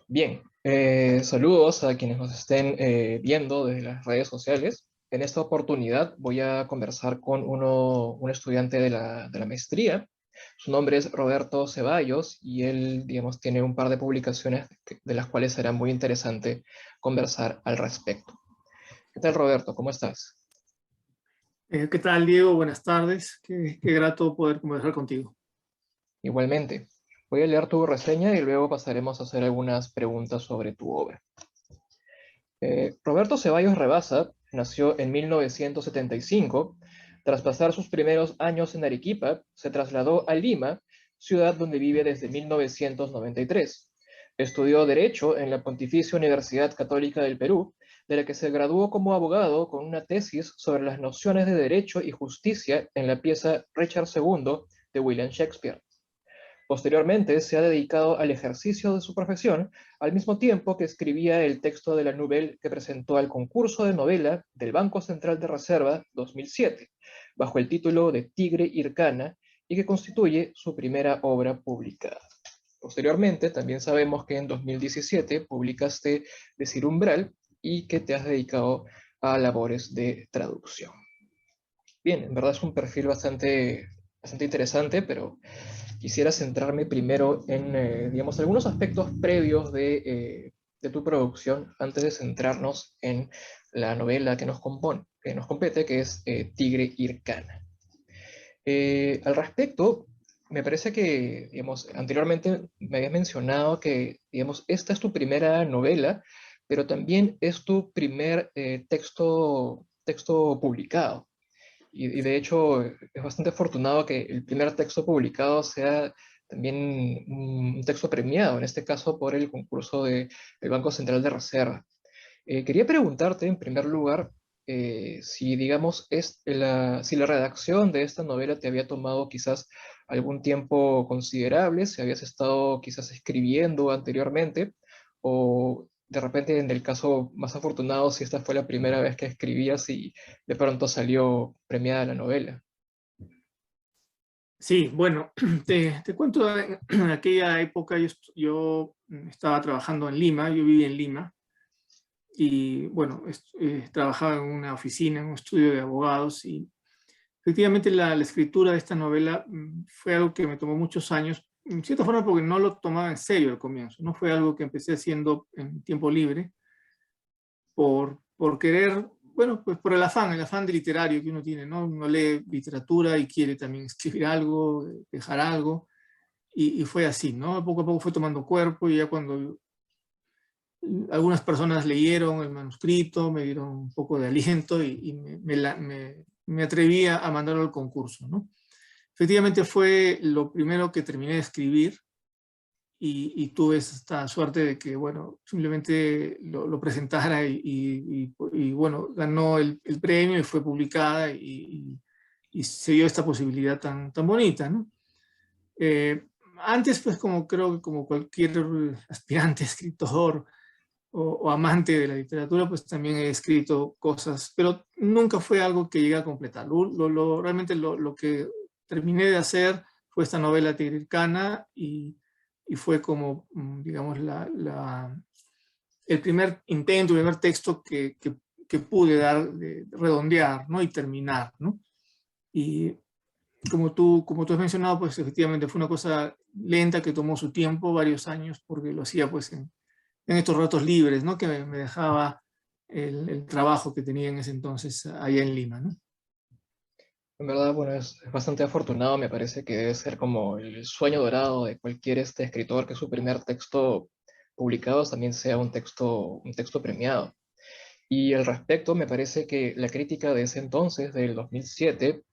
Bien, saludos a quienes nos estén viendo desde las redes sociales. En esta oportunidad voy a conversar con un estudiante de la maestría. Su nombre es Roberto Ceballos y él, digamos, tiene un par de publicaciones de las cuales será muy interesante conversar al respecto. ¿Qué tal, Roberto? ¿Cómo estás? ¿Qué tal, Diego? Buenas tardes. Qué grato poder conversar contigo. Igualmente, voy a leer tu reseña y luego pasaremos a hacer algunas preguntas sobre tu obra. Roberto Ceballos Rabasa nació en 1975. Tras pasar sus primeros años en Arequipa, se trasladó a Lima, ciudad donde vive desde 1993. Estudió Derecho en la Pontificia Universidad Católica del Perú, de la que se graduó como abogado con una tesis sobre las nociones de derecho y justicia en la pieza Richard II de William Shakespeare. Posteriormente se ha dedicado al ejercicio de su profesión, al mismo tiempo que escribía el texto de la novela que presentó al concurso de novela del Banco Central de Reserva 2007, bajo el título de Tigre Hircana, y que constituye su primera obra publicada. Posteriormente, también sabemos que en 2017 publicaste Decir Umbral y que te has dedicado a labores de traducción. Bien, en verdad es un perfil bastante interesante, pero quisiera centrarme primero en, digamos, algunos aspectos previos de tu producción antes de centrarnos en la novela que nos compete, que es Tigre Hircana. Al respecto, me parece que, digamos, anteriormente me habías mencionado que, digamos, esta es tu primera novela, pero también es tu primer texto publicado. Y de hecho es bastante afortunado que el primer texto publicado sea también un texto premiado, en este caso por el concurso del Banco Central de Reserva. Quería preguntarte en primer lugar si, digamos, si la redacción de esta novela te había tomado quizás algún tiempo considerable, si habías estado quizás escribiendo anteriormente, o de repente en el caso más afortunado, si esta fue la primera vez que escribías y de pronto salió premiada la novela. Sí, bueno, te cuento, en aquella época yo estaba trabajando en Lima, yo vivía en Lima, y bueno, trabajaba en una oficina, en un estudio de abogados, y efectivamente la escritura de esta novela fue algo que me tomó muchos años, en cierta forma porque no lo tomaba en serio al comienzo, no fue algo que empecé haciendo en tiempo libre, por querer, bueno, pues por el afán de literario que uno tiene, ¿no? Uno lee literatura y quiere también escribir algo, dejar algo, y fue así, ¿no? Poco a poco fue tomando cuerpo y ya cuando algunas personas leyeron el manuscrito, me dieron un poco de aliento y me atreví a mandarlo al concurso, ¿no? Efectivamente fue lo primero que terminé de escribir, y tuve esta suerte de que, bueno, simplemente lo presentara y, bueno, ganó el premio y fue publicada y se dio esta posibilidad tan bonita, ¿no? Eh, Antes, pues, como creo que como cualquier aspirante, escritor o amante de la literatura, pues también he escrito cosas, pero nunca fue algo que llegué a completar. Realmente lo que terminé de hacer fue esta novela tigrircana y fue como, digamos, el primer intento, el primer texto que pude redondear, ¿no? Y terminar, ¿no? Y como tú has mencionado, pues efectivamente fue una cosa lenta que tomó su tiempo, varios años, porque lo hacía pues en estos ratos libres, ¿no? Que me dejaba el trabajo que tenía en ese entonces allá en Lima, ¿no? En verdad, bueno, es bastante afortunado, me parece que debe ser como el sueño dorado de cualquier escritor que su primer texto publicado también sea un texto premiado. Y al respecto, me parece que la crítica de ese entonces, del 2007,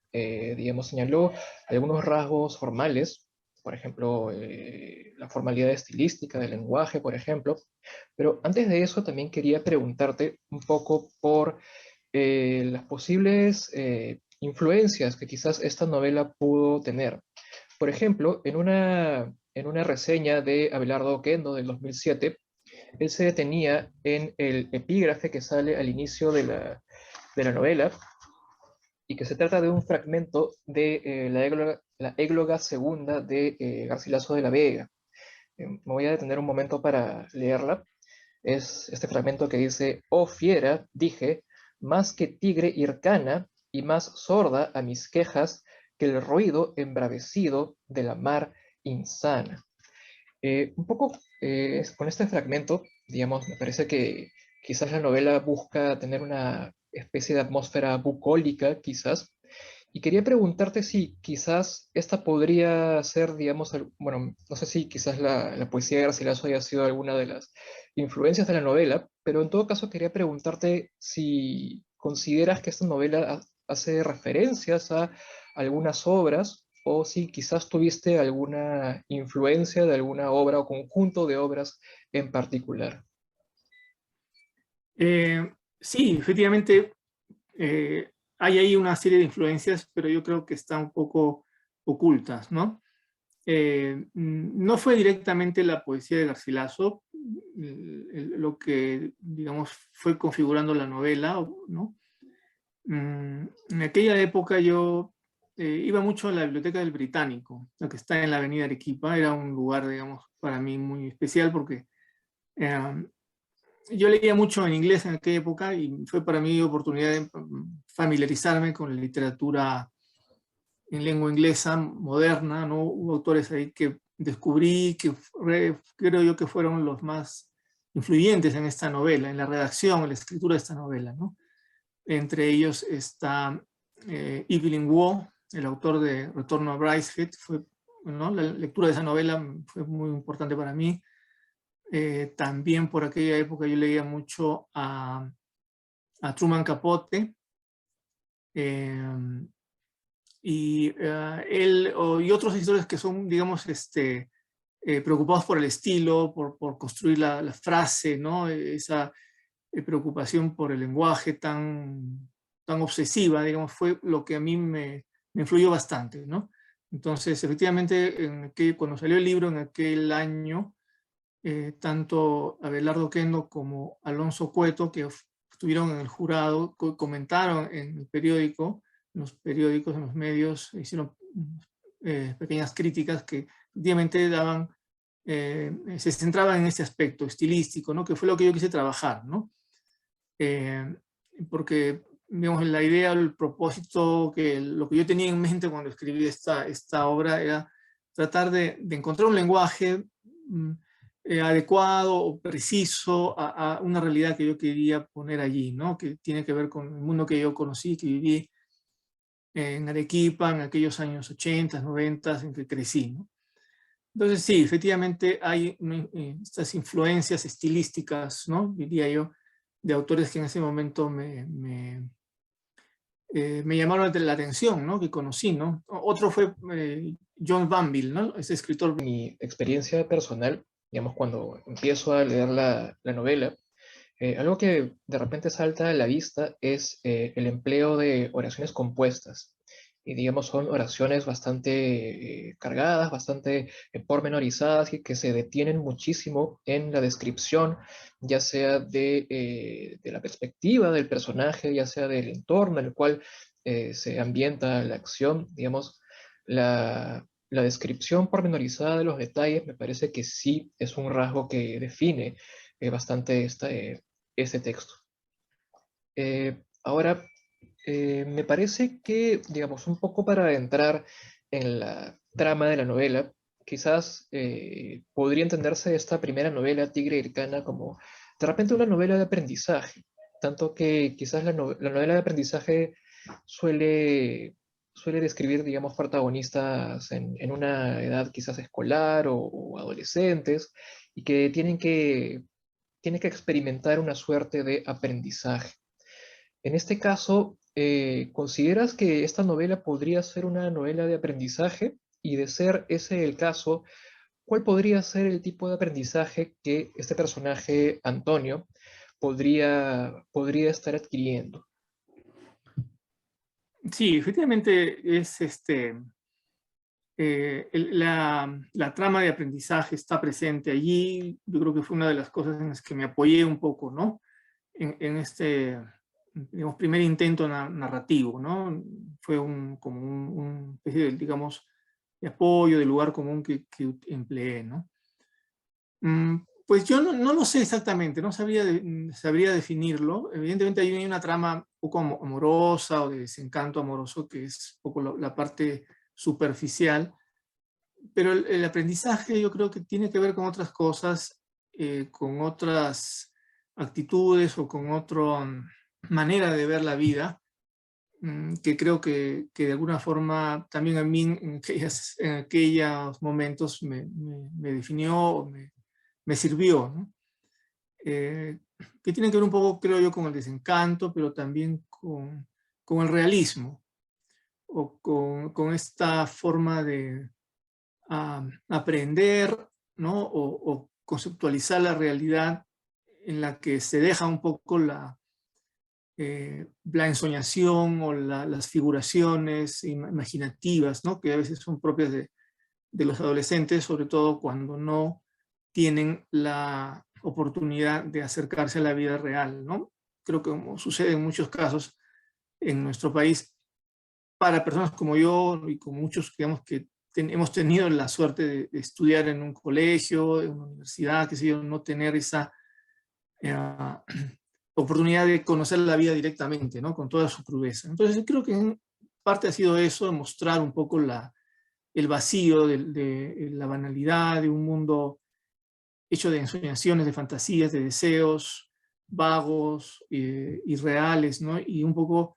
digamos, señaló algunos rasgos formales, por ejemplo, la formalidad estilística del lenguaje, por ejemplo. Pero antes de eso, también quería preguntarte un poco por las posibles influencias que quizás esta novela pudo tener. Por ejemplo, en una reseña de Abelardo Oquendo del 2007, él se detenía en el epígrafe que sale al inicio de la novela y que se trata de un fragmento de la égloga segunda de Garcilaso de la Vega. Me voy a detener un momento para leerla. Es este fragmento que dice: oh fiera, dije, más que tigre hircana y más sorda a mis quejas que el ruido embravecido de la mar insana. Un poco con este fragmento, digamos, me parece que quizás la novela busca tener una especie de atmósfera bucólica, quizás, y quería preguntarte si quizás esta podría ser, digamos, bueno, no sé si quizás la poesía de Garcilaso haya sido alguna de las influencias de la novela, pero en todo caso quería preguntarte si consideras que esta novela hace referencias a algunas obras o si quizás tuviste alguna influencia de alguna obra o conjunto de obras en particular. Sí, efectivamente, hay ahí una serie de influencias, pero yo creo que están un poco ocultas, ¿no? No fue directamente la poesía de Garcilaso lo que, digamos, fue configurando la novela, ¿no? En aquella época yo iba mucho a la Biblioteca del Británico, la que está en la Avenida Arequipa. Era un lugar, digamos, para mí muy especial porque eh, yo leía mucho en inglés en aquella época y fue para mí oportunidad de familiarizarme con la literatura en lengua inglesa moderna, ¿no? Hubo autores ahí que descubrí que creo yo que fueron los más influyentes en esta novela, en la redacción, en la escritura de esta novela, ¿no? Entre ellos está Evelyn Waugh, el autor de Retorno a Brideshead. ¿No? La lectura de esa novela fue muy importante para mí. También por aquella época yo leía mucho a Truman Capote, y otros escritores que son, digamos, preocupados por el estilo, por construir la frase, ¿no? Esa preocupación por el lenguaje tan obsesiva, digamos, fue lo que a mí me influyó bastante, ¿no? Entonces, efectivamente, cuando salió el libro en aquel año, tanto Abelardo Oquendo como Alonso Cueto, que estuvieron en el jurado, comentaron en el periódico, en los periódicos, en los medios, hicieron pequeñas críticas que efectivamente se centraban en este aspecto estilístico, ¿no? Que fue lo que yo quise trabajar, ¿no? Porque, digamos, la idea, el propósito, lo que yo tenía en mente cuando escribí esta obra era tratar de encontrar un lenguaje adecuado o preciso a una realidad que yo quería poner allí, ¿no? Que tiene que ver con el mundo que yo conocí, que viví en Arequipa en aquellos años 80, 90, en que crecí, ¿no? Entonces sí, efectivamente hay estas influencias estilísticas, ¿no? Diría yo, de autores que en ese momento me llamaron la atención, ¿no? Que conocí, ¿no? Otro fue John Banville, ¿no? Ese escritor. Mi experiencia personal, digamos, cuando empiezo a leer la novela, algo que de repente salta a la vista es el empleo de oraciones compuestas. Y digamos, son oraciones bastante cargadas, bastante pormenorizadas y que se detienen muchísimo en la descripción, ya sea de la perspectiva del personaje, ya sea del entorno en el cual se ambienta la acción. Digamos, la descripción pormenorizada de los detalles me parece que sí es un rasgo que define bastante este texto. Ahora, me parece que, digamos, un poco para entrar en la trama de la novela, quizás podría entenderse esta primera novela, Tigre y Hircana, como de repente una novela de aprendizaje, tanto que quizás la novela de aprendizaje suele describir, digamos, protagonistas en una edad quizás escolar o adolescentes y que tienen que experimentar una suerte de aprendizaje. En este caso, ¿consideras que esta novela podría ser una novela de aprendizaje? Y de ser ese el caso, ¿cuál podría ser el tipo de aprendizaje que este personaje, Antonio, podría estar adquiriendo? Sí, efectivamente es la trama de aprendizaje está presente allí. Yo creo que fue una de las cosas en las que me apoyé un poco, ¿no? En este, digamos, primer intento narrativo, ¿no? Fue como un especie de, digamos, de apoyo, de lugar común que empleé, ¿no? Pues yo no lo sé exactamente, no sabría definirlo. Evidentemente hay una trama un poco amorosa o de desencanto amoroso, que es un poco la parte superficial, pero el aprendizaje yo creo que tiene que ver con otras cosas, con otras actitudes o con otra manera de ver la vida, que creo que de alguna forma también a mí en aquellos momentos me definió, o me sirvió, ¿no? Que tiene que ver un poco, creo yo, con el desencanto, pero también con el realismo, o con esta forma de aprender, ¿no? O conceptualizar la realidad en la que se deja un poco la ensoñación o las figuraciones imaginativas, ¿no? Que a veces son propias de los adolescentes, sobre todo cuando no tienen la oportunidad de acercarse a la vida real, ¿no? Creo que como sucede en muchos casos en nuestro país, para personas como yo y como muchos, digamos, que hemos tenido la suerte de estudiar en un colegio, en una universidad, qué sé yo, no tener esa eh, oportunidad de conocer la vida directamente, ¿no? Con toda su crudeza. Entonces creo que en parte ha sido eso, mostrar un poco el vacío de la banalidad de un mundo hecho de ensoñaciones, de fantasías, de deseos vagos, irreales, ¿no? Y un poco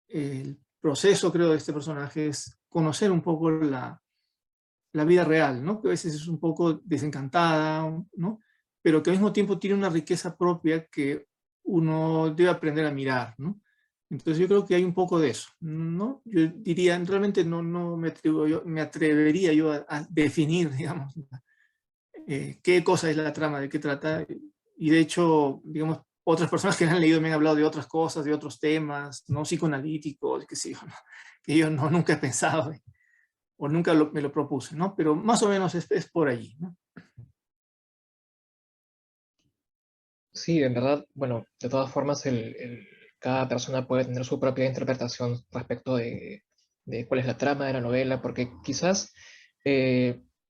el proceso, creo, de este personaje es conocer un poco la vida real, ¿no? Que a veces es un poco desencantada, ¿no? Pero que al mismo tiempo tiene una riqueza propia que uno debe aprender a mirar, ¿no? Entonces yo creo que hay un poco de eso, ¿no? Yo diría, realmente no me atrevería yo a definir, digamos, qué cosa es la trama, de qué trata. Y de hecho, digamos, otras personas que han leído me han hablado de otras cosas, de otros temas, no psicoanalíticos, que sí, ¿no? Que yo nunca he pensado o nunca me lo propuse, ¿no? Pero más o menos es por allí, ¿no? Sí, en verdad, bueno, de todas formas, cada persona puede tener su propia interpretación respecto de cuál es la trama de la novela, porque quizás,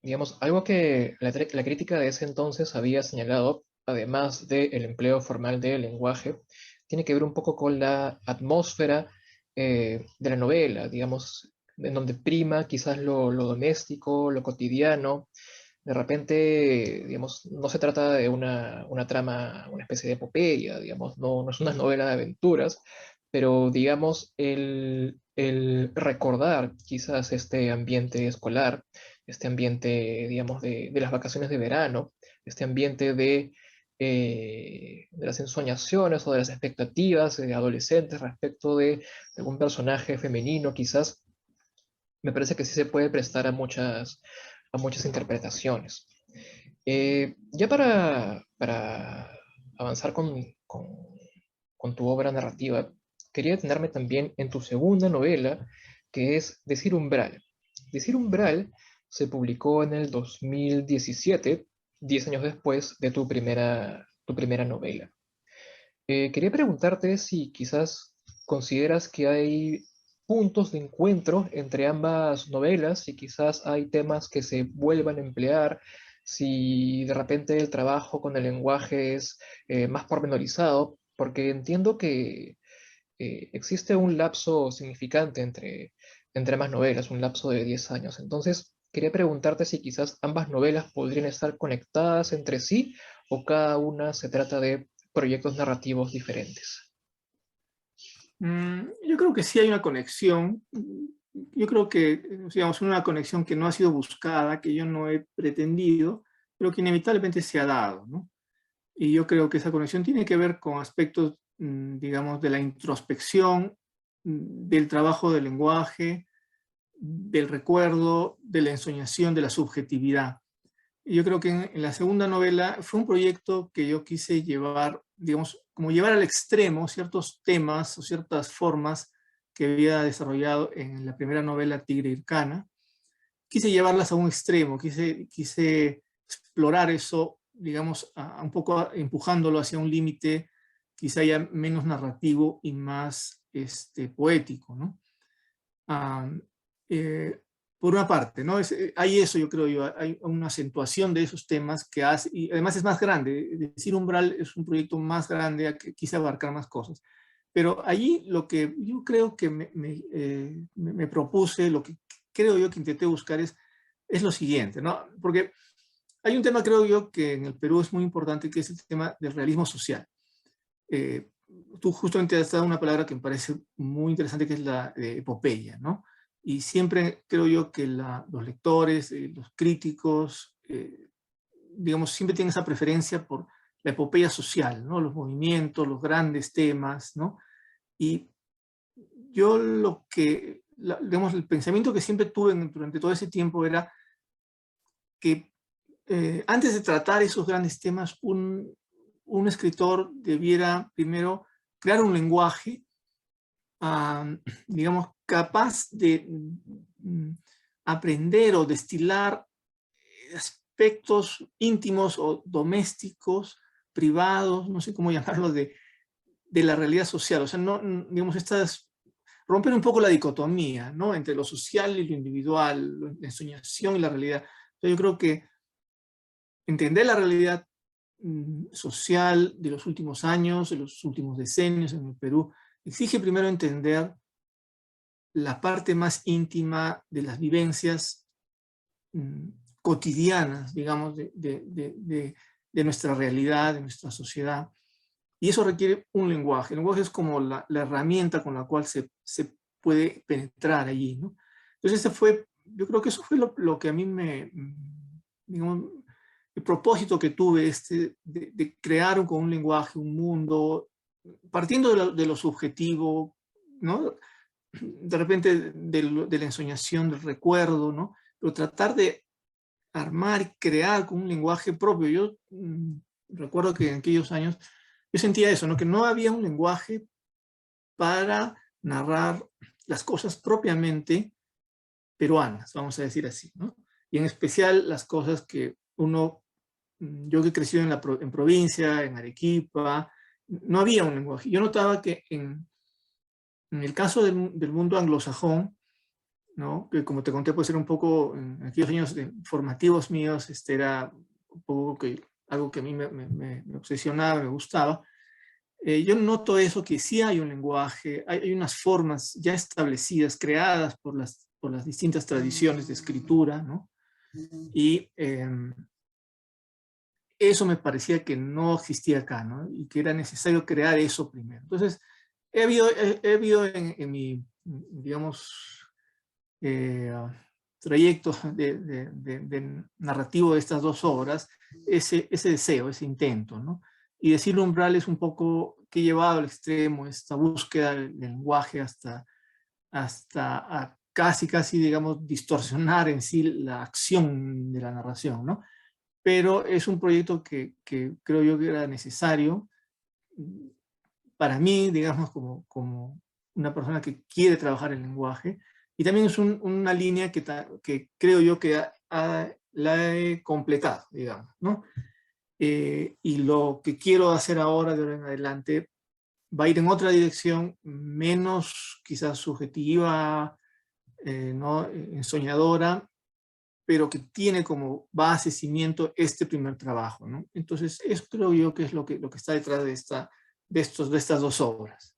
digamos, algo que la crítica de ese entonces había señalado, además del empleo formal del lenguaje, tiene que ver un poco con la atmósfera de la novela, digamos, en donde prima quizás lo doméstico, lo cotidiano. De repente, digamos, no se trata de una trama, una especie de epopeya, digamos, no es una novela de aventuras, pero digamos, el recordar quizás este ambiente escolar, este ambiente, digamos, de las vacaciones de verano, este ambiente de las ensoñaciones o de las expectativas de adolescentes respecto de algún personaje femenino, quizás, me parece que sí se puede prestar a muchas interpretaciones. Ya para avanzar con tu obra narrativa, quería detenerme también en tu segunda novela, que es Decir Umbral. Decir Umbral se publicó en el 2017, 10 años después de tu primera novela. Quería preguntarte si quizás consideras que hay puntos de encuentro entre ambas novelas, si quizás hay temas que se vuelvan a emplear, si de repente el trabajo con el lenguaje es más pormenorizado, porque entiendo que existe un lapso significante entre ambas novelas, un lapso de 10 años. Entonces, quería preguntarte si quizás ambas novelas podrían estar conectadas entre sí o cada una se trata de proyectos narrativos diferentes. Yo creo que sí hay una conexión. Yo creo que, digamos, una conexión que no ha sido buscada, que yo no he pretendido, pero que inevitablemente se ha dado, ¿no? Y yo creo que esa conexión tiene que ver con aspectos, digamos, de la introspección, del trabajo del lenguaje, del recuerdo, de la ensoñación, de la subjetividad. Y yo creo que en la segunda novela fue un proyecto que yo quise llevar, digamos, como llevar al extremo ciertos temas o ciertas formas que había desarrollado en la primera novela Tigre y Hircana. Quise llevarlas a un extremo, quise explorar eso, digamos, un poco empujándolo hacia un límite quizá ya menos narrativo y más poético, ¿no? Ah, eh, por una parte, ¿no? Hay eso, yo creo yo, hay una acentuación de esos temas que hace, y además es más grande. Decir Umbral es un proyecto más grande, que quise abarcar más cosas. Pero allí lo que yo creo que me propuse, lo que creo yo que intenté buscar es lo siguiente, ¿no? Porque hay un tema, creo yo, que en el Perú es muy importante, que es el tema del realismo social. Eh, Tú justamente has dado una palabra que me parece muy interesante, que es la epopeya, ¿no? Y siempre creo yo que los lectores, los críticos, digamos, siempre tienen esa preferencia por la epopeya social, ¿no? Los movimientos, los grandes temas, ¿no? Y yo digamos, el pensamiento que siempre tuve durante todo ese tiempo era que antes de tratar esos grandes temas, un escritor debiera primero crear un lenguaje, digamos, capaz de aprender o destilar aspectos íntimos o domésticos, privados, no sé cómo llamarlo, de la realidad social. O sea, no, digamos, romper un poco la dicotomía, ¿no? Entre lo social y lo individual, la ensoñación y la realidad. Yo creo que entender la realidad social de los últimos años, de los últimos decenios en el Perú, exige primero entender la parte más íntima de las vivencias mm, cotidianas, digamos, de nuestra realidad, de nuestra sociedad. Y eso requiere un lenguaje. El lenguaje es como la herramienta con la cual se puede penetrar allí, ¿no? Entonces, yo creo que eso fue lo que a mí digamos, el propósito que tuve, de crear con un lenguaje, un mundo, partiendo de lo subjetivo, ¿no? De repente de la ensoñación, del recuerdo, ¿no? Pero tratar de armar y crear con un lenguaje propio. Yo recuerdo que en aquellos años yo sentía eso, ¿no? Que no había un lenguaje para narrar las cosas propiamente peruanas, vamos a decir así, ¿no? Y en especial las cosas que yo que he crecido en provincia, en Arequipa, no había un lenguaje. Yo notaba que en el caso del mundo anglosajón, ¿no? Que como te conté, pues era un poco, en aquellos años formativos míos, era un poco algo que a mí me obsesionaba, me gustaba. Yo noto eso, que sí hay un lenguaje, hay unas formas ya establecidas, creadas por las distintas tradiciones de escritura, ¿no? Y eso me parecía que no existía acá, ¿no? Y que era necesario crear eso primero. Entonces, he habido en mi, digamos, eh, trayecto de narrativo de estas dos obras, ese deseo, ese intento, ¿no? Y decirlo umbral es un poco que he llevado al extremo esta búsqueda del lenguaje hasta a casi, digamos, distorsionar en sí la acción de la narración, ¿no? Pero es un proyecto que creo yo que era necesario para mí, digamos, como una persona que quiere trabajar el lenguaje, y también es una línea que creo yo que la he completado, digamos, ¿no? Y lo que quiero hacer ahora, de ahora en adelante, va a ir en otra dirección, menos quizás subjetiva, ¿no? Ensoñadora, pero que tiene como base, cimiento, este primer trabajo, ¿no? Entonces, eso creo yo que es lo que está detrás de estas dos obras.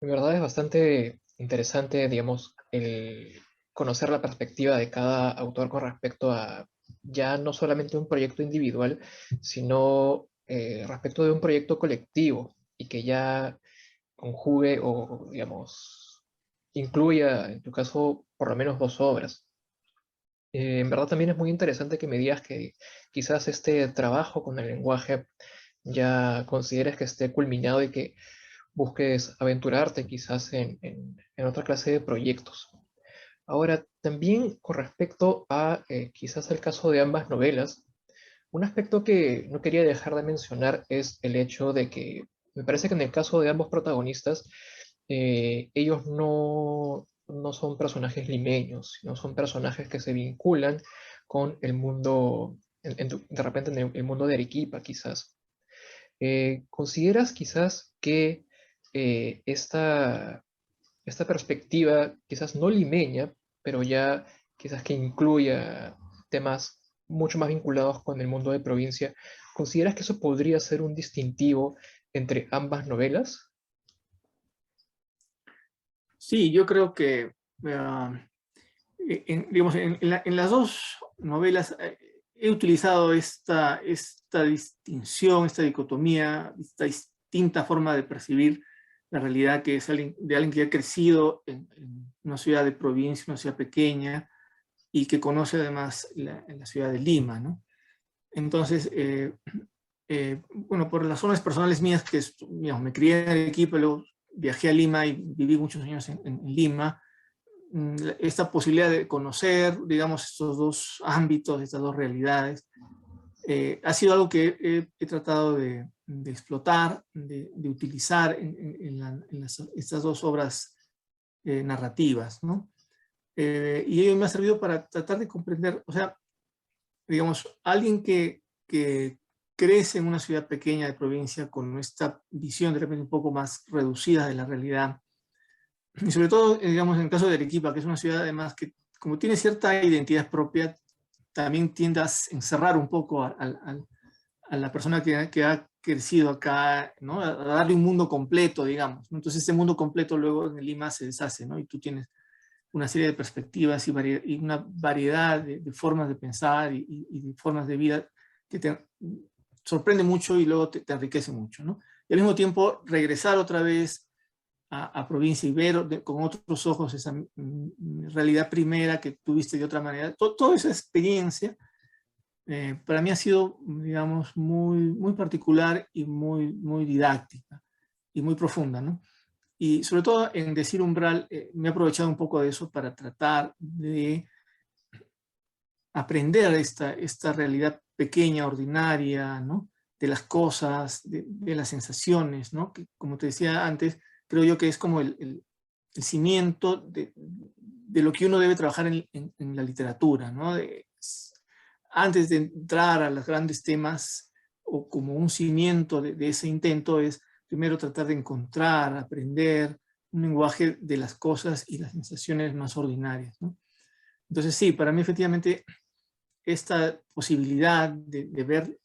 En verdad es bastante interesante, digamos, el conocer la perspectiva de cada autor con respecto a ya no solamente un proyecto individual, sino respecto de un proyecto colectivo y que ya conjugue o, digamos, incluya, en tu caso, por lo menos dos obras. En verdad también es muy interesante que me digas que quizás este trabajo con el lenguaje ya consideres que esté culminado y que busques aventurarte quizás en otra clase de proyectos. Ahora, también con respecto a quizás el caso de ambas novelas, un aspecto que no quería dejar de mencionar es el hecho de que me parece que en el caso de ambos protagonistas, ellos no son personajes limeños, sino son personajes que se vinculan con el mundo, de repente en el mundo de Arequipa quizás. ¿Consideras quizás que esta esta perspectiva, quizás no limeña, pero ya quizás que incluya temas mucho más vinculados con el mundo de provincia, ¿consideras que eso podría ser un distintivo entre ambas novelas? Sí, yo creo que, digamos, en las dos novelas he utilizado esta distinción, esta dicotomía, esta distinta forma de percibir la realidad que es de alguien que ha crecido en una ciudad de provincia, una ciudad pequeña, y que conoce además la ciudad de Lima, ¿no? Entonces, bueno, por razones personales mías, que digamos, me crié en Arequipa, luego viajé a Lima y viví muchos años en Lima, esta posibilidad de conocer, digamos, estos dos ámbitos, estas dos realidades, ha sido algo que he tratado de explotar, de utilizar estas dos obras narrativas, ¿no? Y ello me ha servido para tratar de comprender, o sea, digamos, alguien que crece en una ciudad pequeña de provincia con esta visión de repente un poco más reducida de la realidad, y sobre todo, digamos, en el caso de Arequipa, que es una ciudad además que como tiene cierta identidad propia, también tiende a encerrar un poco a la persona que ha crecido acá, ¿no? A darle un mundo completo, digamos, ¿no? Entonces, este mundo completo luego en Lima se deshace, ¿no? Y tú tienes una serie de perspectivas y una variedad de formas de pensar y de formas de vida que te sorprende mucho y luego te enriquece mucho, ¿no? Y al mismo tiempo regresar otra vez a provincia y ver con otros ojos esa realidad primera que tuviste de otra manera. Toda esa experiencia para mí ha sido, digamos, muy particular y muy didáctica y muy profunda, ¿no? Y sobre todo en Decir Umbral me he aprovechado un poco de eso para tratar de aprender esta realidad pequeña, ordinaria, ¿no? De las cosas, de las sensaciones, ¿no? Que, como te decía antes, creo yo que es como el cimiento de lo que uno debe trabajar en la literatura, ¿no? Antes de entrar a los grandes temas, o como un cimiento de ese intento, es primero tratar de encontrar, aprender un lenguaje de las cosas y las sensaciones más ordinarias, ¿no? Entonces sí, para mí efectivamente esta posibilidad de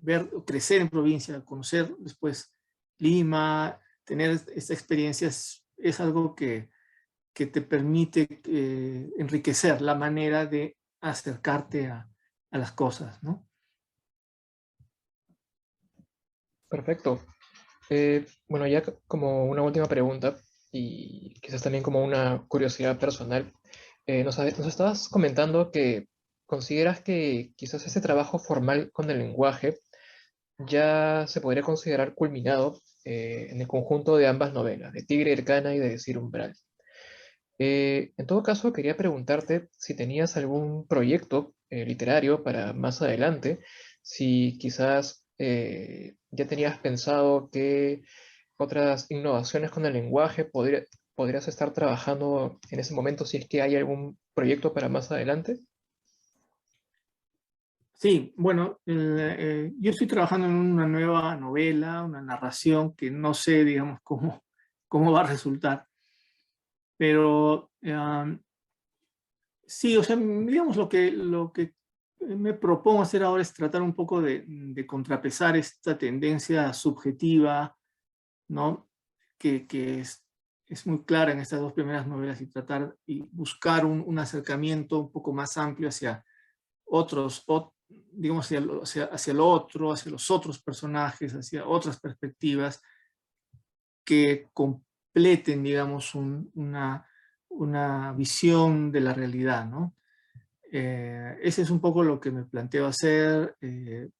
ver crecer en provincia, conocer después Lima, tener esta experiencia es algo que te permite enriquecer la manera de acercarte a las cosas, ¿no? Perfecto. Bueno, ya como una última pregunta y quizás también como una curiosidad personal, nos estabas comentando que consideras que quizás ese trabajo formal con el lenguaje ya se podría considerar culminado en el conjunto de ambas novelas, de Tigre y Ercana y de Decir Umbral. En todo caso, quería preguntarte si tenías algún proyecto literario para más adelante, si quizás ya tenías pensado qué otras innovaciones con el lenguaje podrías estar trabajando en ese momento, si es que hay algún proyecto para más adelante. Sí, bueno, yo estoy trabajando en una nueva novela, una narración que no sé, digamos, cómo va a resultar, pero sí, o sea, digamos, lo que me propongo hacer ahora es tratar un poco de contrapesar esta tendencia subjetiva, ¿no? Que es muy clara en estas dos primeras novelas y tratar y buscar un acercamiento un poco más amplio hacia otros, digamos, hacia lo otro, hacia los otros personajes, hacia otras perspectivas que completen, digamos, una visión de la realidad, ¿no? Ese es un poco lo que me planteo hacer. En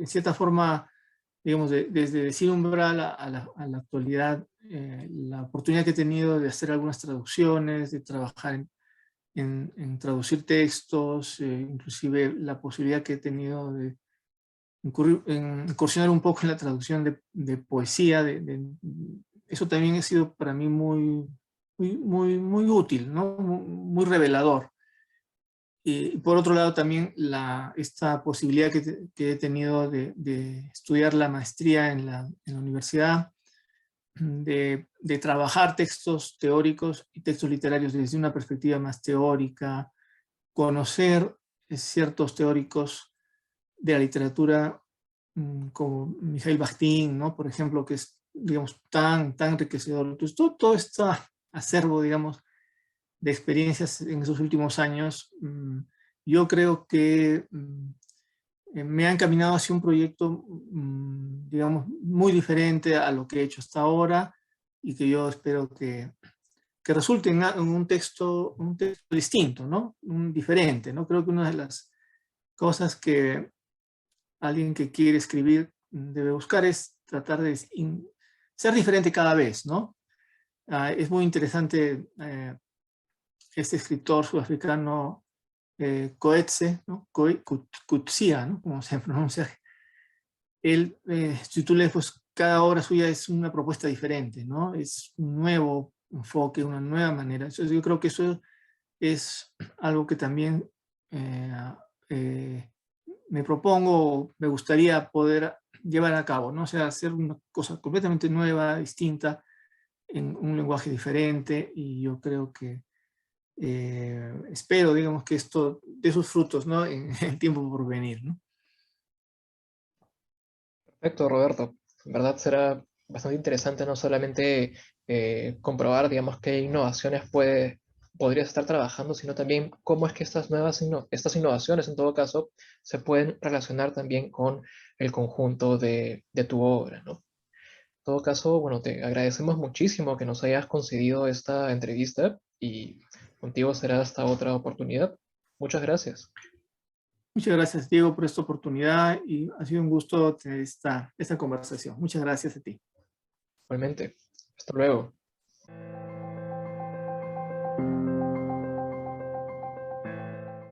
cierta forma, digamos, desde Decir Umbral a la actualidad, la oportunidad que he tenido de hacer algunas traducciones, de trabajar en traducir textos, inclusive la posibilidad que he tenido de incursionar un poco en la traducción de poesía, eso también ha sido para mí muy útil, ¿no? Muy revelador. Y por otro lado también esta posibilidad que he tenido de estudiar la maestría en la universidad de trabajar textos teóricos y textos literarios desde una perspectiva más teórica, conocer ciertos teóricos de la literatura como Mikhail Bakhtin, ¿no? Por ejemplo, que es, digamos, tan enriquecedor. Entonces, todo este acervo, digamos, de experiencias en esos últimos años, yo creo que me ha encaminado hacia un proyecto, digamos, muy diferente a lo que he hecho hasta ahora y que yo espero que resulte en un texto distinto, ¿no? Diferente, ¿no? Creo que una de las cosas que alguien que quiere escribir debe buscar es tratar de ser diferente cada vez, ¿no? Es muy interesante este escritor sudafricano Coetzee, ¿no? Coetzee, ¿no? Como se pronuncia. Él, si tú lees, pues cada obra suya es una propuesta diferente, ¿no? Es un nuevo enfoque, una nueva manera. Entonces yo creo que eso es algo que también me propongo, me gustaría poder llevar a cabo, ¿no? O sea, hacer una cosa completamente nueva, distinta, en un lenguaje diferente, y yo creo que espero, digamos, que esto dé sus frutos, ¿no? En el tiempo por venir, ¿no? Perfecto, Roberto. En verdad será bastante interesante no solamente comprobar, digamos, qué innovaciones podrías estar trabajando, sino también cómo es que estas innovaciones, en todo caso, se pueden relacionar también con el conjunto de tu obra, ¿no? En todo caso, bueno, te agradecemos muchísimo que nos hayas concedido esta entrevista y contigo será hasta otra oportunidad. Muchas gracias. Muchas gracias, Diego, por esta oportunidad, y ha sido un gusto tener esta conversación. Muchas gracias a ti. Igualmente. Hasta luego.